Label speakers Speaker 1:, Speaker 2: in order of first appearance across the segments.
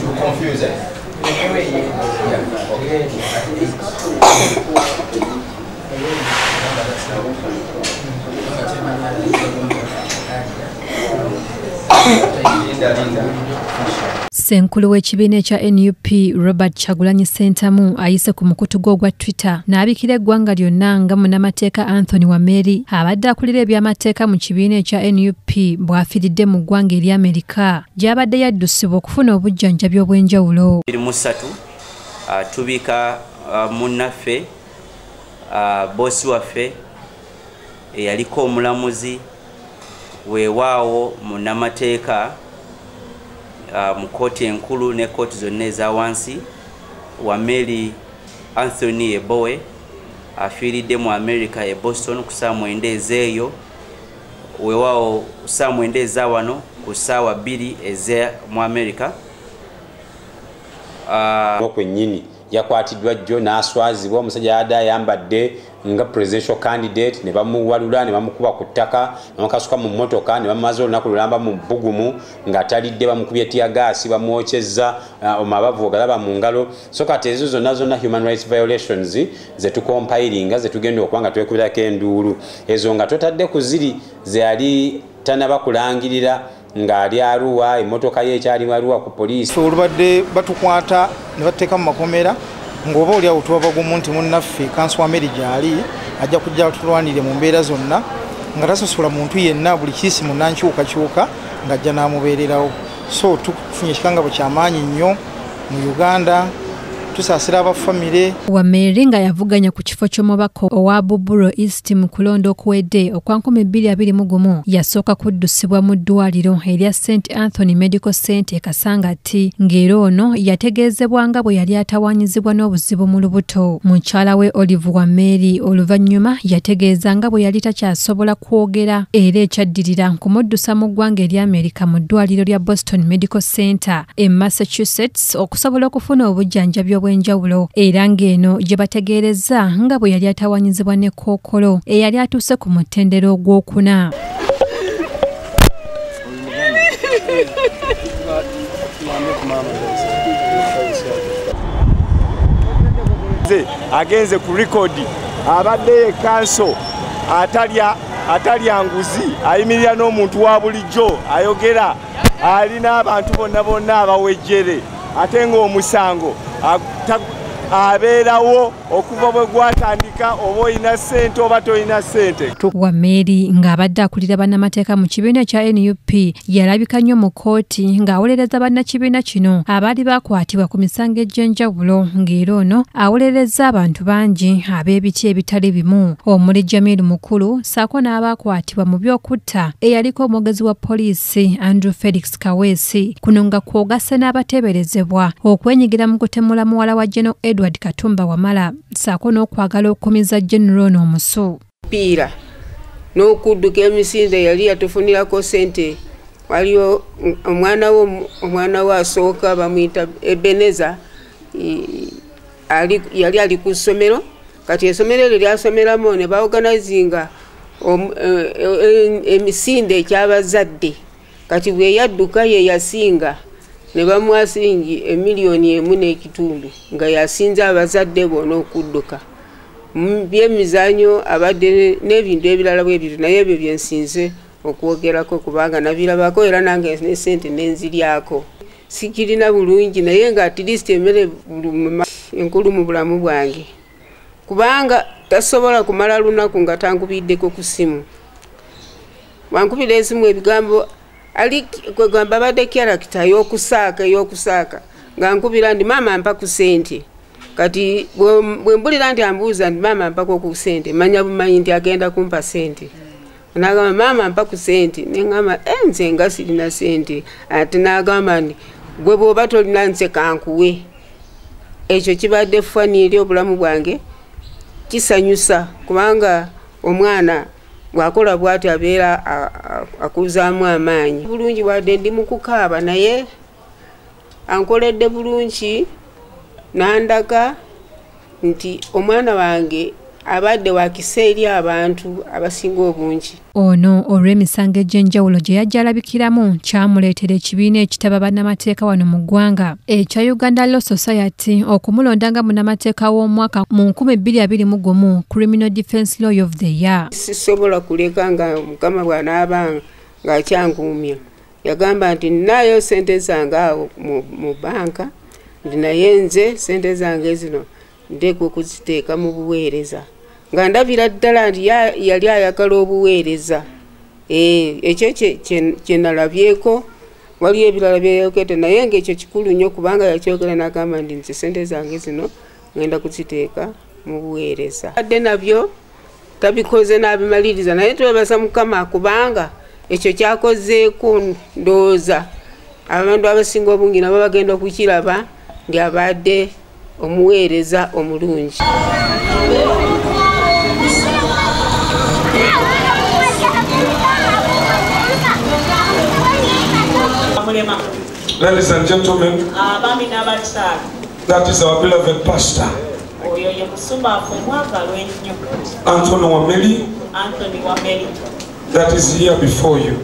Speaker 1: too confusing.
Speaker 2: Senkulu w'ekibiina ekya NUP Robert Kyagulanyi Ssentamu ayise ku mukutu gwe ogwa Twitter n'abikira eggwanga lyonna nga munnamateeka Anthony Wameli abadde akulira eby'amateeka mu kibiina ekya NUP bw'afiiridde mu ggwanga eri Amerika gy'abadde yaddusibwa okufuna obujjanjabi obw'enjawulo.
Speaker 3: 23 tubika munnaffe boosi waffe eyaliko omulamuzi weewaawo munnamateeka mu kooti enkulu ne kooti zonna eza wansi Wameli Anthony Ebowe afiiridde mu America e Boston ku ssaawa 9 ezeeyo weewaawo ku ssaawa 9 eza wano ku ssaawa 2 eze mu America.
Speaker 4: Okwennyini yakwatiddwa jjo n'aswazibwa omusajja yadde ayambadde nga presidential candidate ne bamuwalula ne bamukuba ku ttaka ne bamukasuka mu mmotoka ne bamumaze olunaku lulamba mu bbugumu ng'atalidde bamukubye tiyagaasi bamwokyezza amabavu ogalaba mu ngalo. So kati ezo zonna human rights violations ze tukompilinga ze tugenda okuba nga twekubirako enduulu ezo nga totadde ku ziri ze yali tanaba kulangirira ng'ali Arua emmotoka ye ekyali Arua ku poliisi.
Speaker 5: Olubadde batukwata ne bateeka mu makomera ng'oba oli awo tubabagumu nti munnaffe kansi Wameli gy'ali ajja kujja tulwanire mu mbeera zonna nga tasosola muntu yenna buli kiisi munnankyukakyuka ng'ajja n'amubeererawo. So tufunye ekikangabo ky'amaanyi nnyo mu Uganda tusaasira abafamire.
Speaker 2: Wameli nga yavuganya ku kifo ky'omubaka owa Buburo East mu kulonda okuwedde okwa 2021 yasooka kuddusibwa mu ddwaliro erya St Anthony Medical Center Kasangati ng'era ono yategeezebwa nga bwe yali atawaanyizibwa n'obuzibu mu lubuto. Mukyala we Olive Wameli oluvannyuma yategeeza nga bwe yali takyasobola kwogera era ekyaddirira kumuddusa mu ggwanga erya Amerika mu ddwaliro lya Boston Medical Center e Massachusetts okusobola okufuna obujjanjabi obw'enjawulo era ng'eno gye bategeereza nga bwe yali atawaanyizibwa ne Kookolo eyali atuuse ku mutendera ogwokuna.
Speaker 6: Agenze ku rekodi abadde kanso atalya nguzi ayimirira n'omuntu wa bulijjo ayogera alina abantu bonna abawejjere ate ng'omusango abeerawo okuva bwe gwatandika oba olina ssente oba tolina ssente.
Speaker 2: Wameli ng'abadde akulira bannamateeka mu kibiina kya NUP yalabika nnyo mu kooti ng'awolereza bannakibiina kino abaali bakwatibwa ku misango egy'enjawulo ng'era ono awolereza abantu bangi ab'ebiti ebitali bimu omuli Jamil Mukulu ssaako n'abakwatibwa mu by'okutta eyaliko omwogezi wa poliisi Andrew Felix Kaweesi kuno nga kwogase n'abateeberezebwa okwenyigira mu kutemula muwala wa General Edward Katumba Wamala ssaako n'okwagala okumiza General omusu.
Speaker 7: Piira n'okudduka emisinde yali yatufunirako ssente waliwo omwana we asooka bamuyita Ebeneza yali ali ku ssomero kati essomero eryo lyasomeramu ne baorganizinga emisinde ekyabazadde kati bwe yadduka ye yasinga ne bamwasingi $1.5 nga yasinze abazadde bona okudduka by'emizanyo abadde n'ebintu ebirala bw'ebyo naye ebyo byensinze okwogerako kubanga nabirabako era nange ne ssente nenziriyako sikirina bulungi naye nga at least emmere enkulu mu bulamu bwange kubanga tasobola kumala lunaku nga tankubiddeko ku ssimu wankubira esimu ebigambo ali kwegamba badde character yokusaaka nga nkubira ndi mama ampa ku ssente kati bwe mbulira nti ambuuza ndi mama ampa ku ssente manya bumanyi nti agenda kumpa ssente nagamba mama ampa ku ssente nengamba nze nga sirina ssente ate nagamba ndi gwe bw'oba tolina nze kankuwe. Ekyo kibadde ffani eri obulamu bwange kisanyusa kubanga omwana bwakola bwati abeera akuzaamu amaanyi bulungi wadde ndi mu kukaaba naye ankoledde bulungi nandaga nti omwana wange abadde wakisa eri abantu abasinga obungi.
Speaker 2: Ono olw'emisango egy'enjawulo gye yajja alabikiramu kyamuleetera ekibiina ekitaba bannamateeka wano mu ggwanga ekya Uganda Law Society okumulonda nga munnamateeka w'omwaka mu 2021 Criminal Defence Lawyer of the Year.
Speaker 7: Sisobola kuleka nga mukama bw'anaabanga ng'akyanguumya. Yagamba nti nnayo sente zange awo mu banka ndi naye nze sente zange zino nteekwa okuziteeka mu buweereza nga ndabira ddala nti yali ayagala obuweereza. Ekyo kye nalabyeko, waliyo ebirala byeyayogedde naye ng'ekyo kikulu nnyo kubanga yakyogera n'agamba nti nze sente zange zino ngenda kuziteeka mu buweereza. Adde nabyo tabikoze n'abimaliriza naye twebaza Mukama kubanga ekyo kyakozeeko ndowooza abantu abasinga obungi nabo bagenda okukiraba nti abadde omuweereza omulungi.
Speaker 1: Ladies and gentlemen, that is our beloved pastor, Anthony Wameli, that is here before you.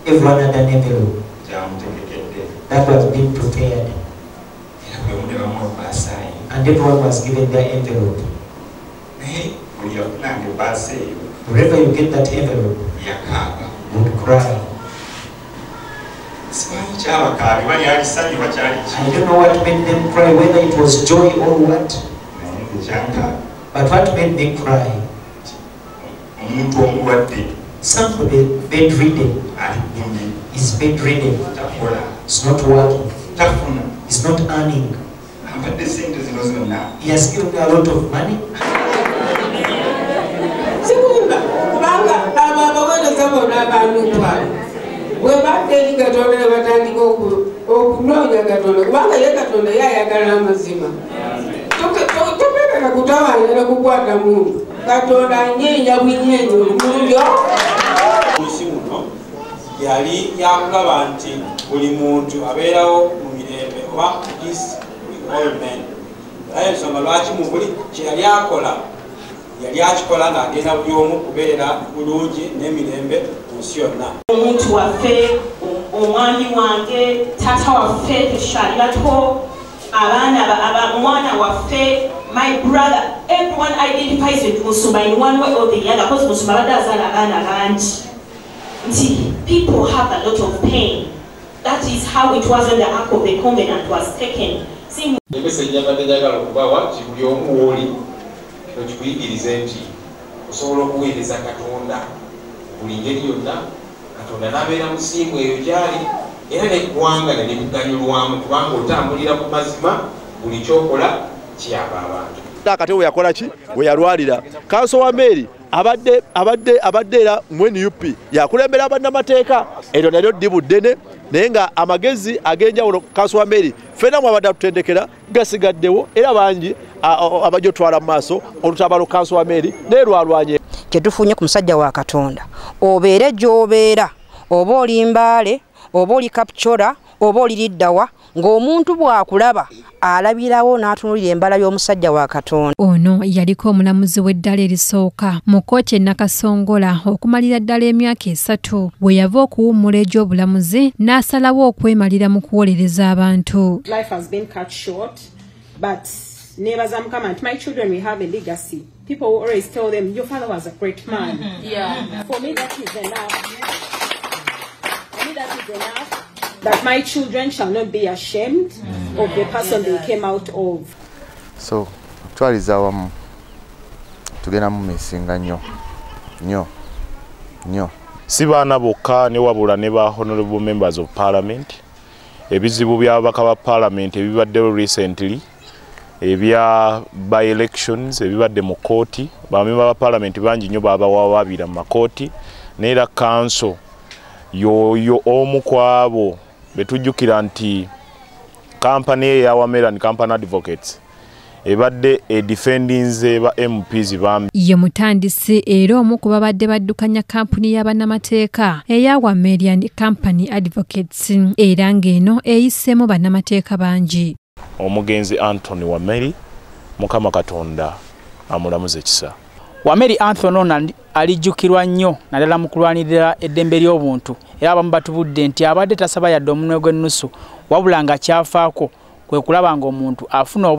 Speaker 8: Everyone had an envelope that was being prepared, and everyone was given their envelope. Wherever you get that envelope, you would cry. I don't know what made them cry, whether it was joy or what. But what made me cry? Somebody bedridden is bedridden. It's not working. It's not earning. He has given a lot of money.
Speaker 9: Yali yakulaba nti buli muntu abeerawo mu mirembe oba peace with all men. Naye ensonga lwaki mu buli kye yali akola yali akikola ng'agenda buli omu kubeera bulungi n'emirembe mu nsi yonna.
Speaker 10: Omuntu waffe, omwami wange, taata waffe tukyalirako, omwana waffe, my brother, everyone identifies with Musumba in one way or the other because Musumba abadde azaala abaana bangi. People have a lot of pain. That is how it was when the Ark of the Covenant was taken.
Speaker 11: Osobola okuweereza Katonda buli ngeri yonna, Katonda n'abeera musingo eyo gyali, era n'eggwanga ne libuganyulwamu kubanga otambulira ku mazima, buli kyokola kiyamba abantu.
Speaker 12: Kati we yakola ki? We yalwalira. Kanso Wameli abadde era mu NUP yakulembera bannamateeka eryo nalyo ddibu ddene naye nga amagezi ag'enjawulo Kanso Wameli ffenna mu abadde atutendekera gasigaddewo era bangi abajja otwala mu maaso olutabalo Kanso Wameli neerwalwanye.
Speaker 13: Kye tufunye ku musajja wa Katonda obeere gy'obeera, oba oli Mbaale, oba oli Kapchora, oba oli Liddawa, ng'omuntu bw'akulaba alabirawo n'atunuulira embala y'omusajja wa Katonda.
Speaker 2: Ono yaliko omulamuzi w'eddala erisooka mu kkooti e Nakasongola okumalira ddala emyaka 3 bwe yava okuwummula egy'obulamuzi n'asalawo okwemalira mu kuwolereza abantu.
Speaker 14: Life has been cut short, but neebaza Mukama nti my children will have a legacy. People will always tell them your father was a great man. For me that is enough. For me that is enough. That my children shall not be ashamed of the person they came out of.
Speaker 15: So, twaliza wamu tugenda mu misinga nnyo.
Speaker 16: Si baana bokka ne wabula ne ba honorable members of parliament. Ebizibu by'ababaka ba parliament ebibaddewo recently, ebya by elections ebibadde mu kooti, bamemba ba parliament bangi nnyo babawabira mu makooti, n'era council yoyo omu kwabo betujjukira nti kampani eya Wameli Company Advocates ebadde edefendinze ba MPs bambi.
Speaker 2: Ye mutandisi era omu ku babadde baddukanya kampuni y'abannamateeka eya Wameli Company Advocates era ng'eno eyisseemu bannamateeka bangi.
Speaker 16: Omugenzi Anthony Wameli, Mukama Katonda amulamuze ekisa.
Speaker 17: Wameli Anthony ono alijjukirwa nnyo naddala mu kulwanirira eddembe ly'obuntu era abamu batubudde nti abadde tasaba yadde omunwe gw'ennusu wabula nga kyafaako kwe kulaba ng'omuntu afuna